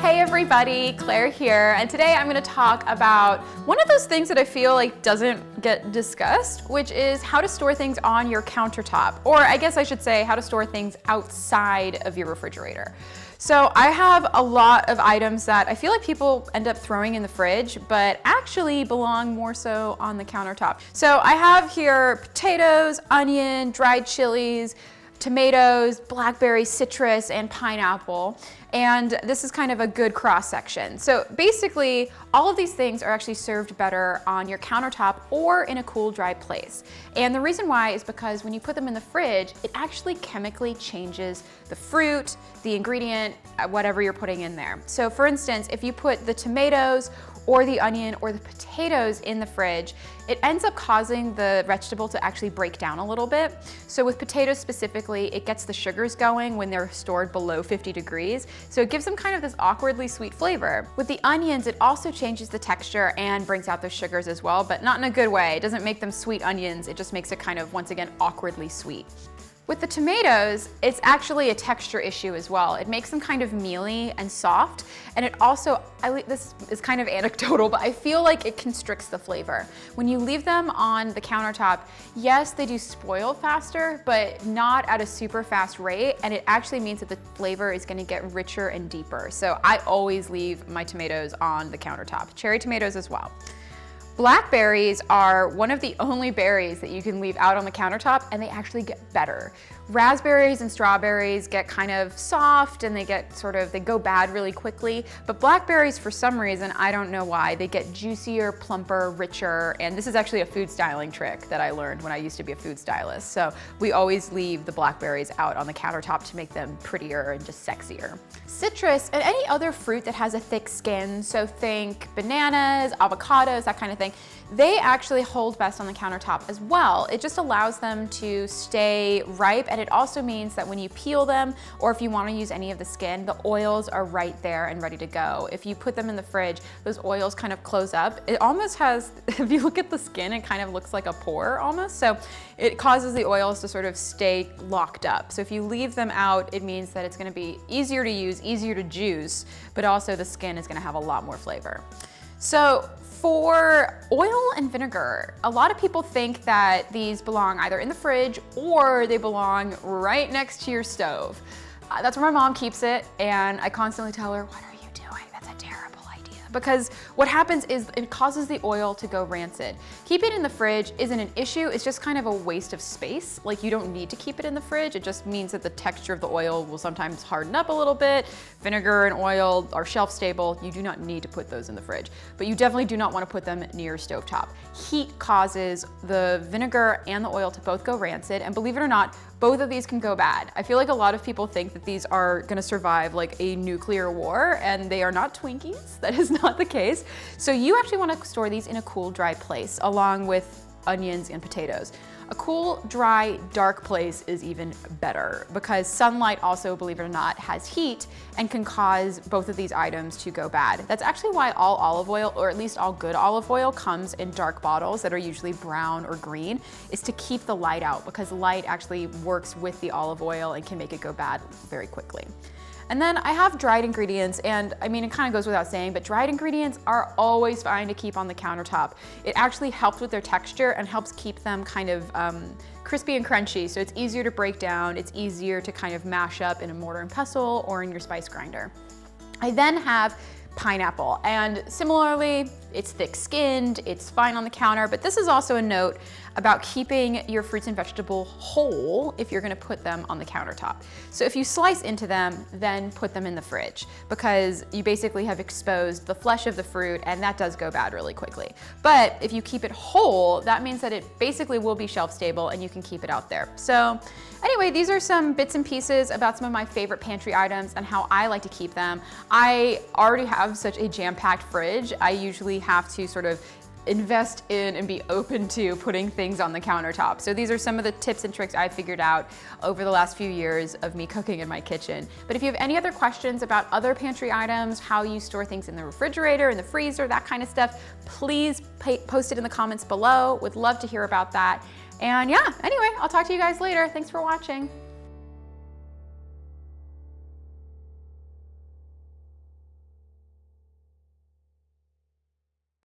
Hey everybody, Claire here, and today I'm going to talk about one of those things that I feel like doesn't get discussed, which is how to store things on your countertop, or I guess I should say how to store things outside of your refrigerator. So I have a lot of items that I feel like people end up throwing in the fridge, but actually belong more so on the countertop. So I have here potatoes, onion, dried chilies, tomatoes, blackberries, citrus, and pineapple. And this is kind of a good cross section. So basically, all of these things are actually served better on your countertop or in a cool, dry place. And the reason why is because when you put them in the fridge, it actually chemically changes the fruit, the ingredient, whatever you're putting in there. So for instance, if you put the tomatoes or the onion or the potatoes in the fridge, it ends up causing the vegetable to actually break down a little bit. So with potatoes specifically, it gets the sugars going when they're stored below 50 degrees. So it gives them kind of this awkwardly sweet flavor. With the onions, it also changes the texture and brings out those sugars as well, but not in a good way. It doesn't make them sweet onions, it just makes it kind of, once again, awkwardly sweet. With the tomatoes, it's actually a texture issue as well. It makes them kind of mealy and soft, and it also, this is kind of anecdotal, but I feel like it constricts the flavor. When you leave them on the countertop, yes, they do spoil faster, but not at a super fast rate, and it actually means that the flavor is gonna get richer and deeper. So I always leave my tomatoes on the countertop, cherry tomatoes as well. Blackberries are one of the only berries that you can leave out on the countertop, and they actually get better. Raspberries and strawberries get kind of soft and they go bad really quickly, but blackberries, for some reason, I don't know why, they get juicier, plumper, richer, and this is actually a food styling trick that I learned when I used to be a food stylist. So we always leave the blackberries out on the countertop to make them prettier and just sexier. Citrus and any other fruit that has a thick skin, so think bananas, avocados, that kind of thing, they actually hold best on the countertop as well. It just allows them to stay ripe, and it also means that when you peel them, or if you want to use any of the skin, the oils are right there and ready to go. If you put them in the fridge, those oils kind of close up. It almost has, if you look at the skin, it kind of looks like a pore almost. So it causes the oils to sort of stay locked up. So if you leave them out, it means that it's going to be easier to use, easier to juice, but also the skin is going to have a lot more flavor. So for oil and vinegar, a lot of people think that these belong either in the fridge or they belong right next to your stove. That's where my mom keeps it, and I constantly tell her, "What are you doing? That's a terrible idea." Because what happens is it causes the oil to go rancid. Keeping it in the fridge isn't an issue, it's just kind of a waste of space. Like, you don't need to keep it in the fridge, it just means that the texture of the oil will sometimes harden up a little bit. Vinegar and oil are shelf stable, you do not need to put those in the fridge. But you definitely do not want to put them near your stovetop. Heat causes the vinegar and the oil to both go rancid, and believe it or not, both of these can go bad. I feel like a lot of people think that these are gonna survive like a nuclear war, and they are not Twinkies. That is not the case. So you actually wanna store these in a cool, dry place, along with onions and potatoes. A cool, dry, dark place is even better because sunlight also, believe it or not, has heat and can cause both of these items to go bad. That's actually why all olive oil, or at least all good olive oil, comes in dark bottles that are usually brown or green, is to keep the light out, because light actually works with the olive oil and can make it go bad very quickly. And then I have dried ingredients, and I mean, it kind of goes without saying, but dried ingredients are always fine to keep on the countertop. It actually helps with their texture and helps keep them kind of crispy and crunchy, so it's easier to break down, it's easier to kind of mash up in a mortar and pestle or in your spice grinder. I then have pineapple, and similarly, it's thick-skinned, it's fine on the counter, but this is also a note about keeping your fruits and vegetables whole if you're gonna put them on the countertop. So if you slice into them, then put them in the fridge, because you basically have exposed the flesh of the fruit, and that does go bad really quickly. But if you keep it whole, that means that it basically will be shelf stable and you can keep it out there. So anyway, these are some bits and pieces about some of my favorite pantry items and how I like to keep them. I already have such a jam-packed fridge. I usually have to sort of invest in and be open to putting things on the countertop. So these are some of the tips and tricks I've figured out over the last few years of me cooking in my kitchen. But if you have any other questions about other pantry items, how you store things in the refrigerator, in the freezer, that kind of stuff, please post it in the comments below. Would love to hear about that. And yeah, anyway, I'll talk to you guys later. Thanks for watching.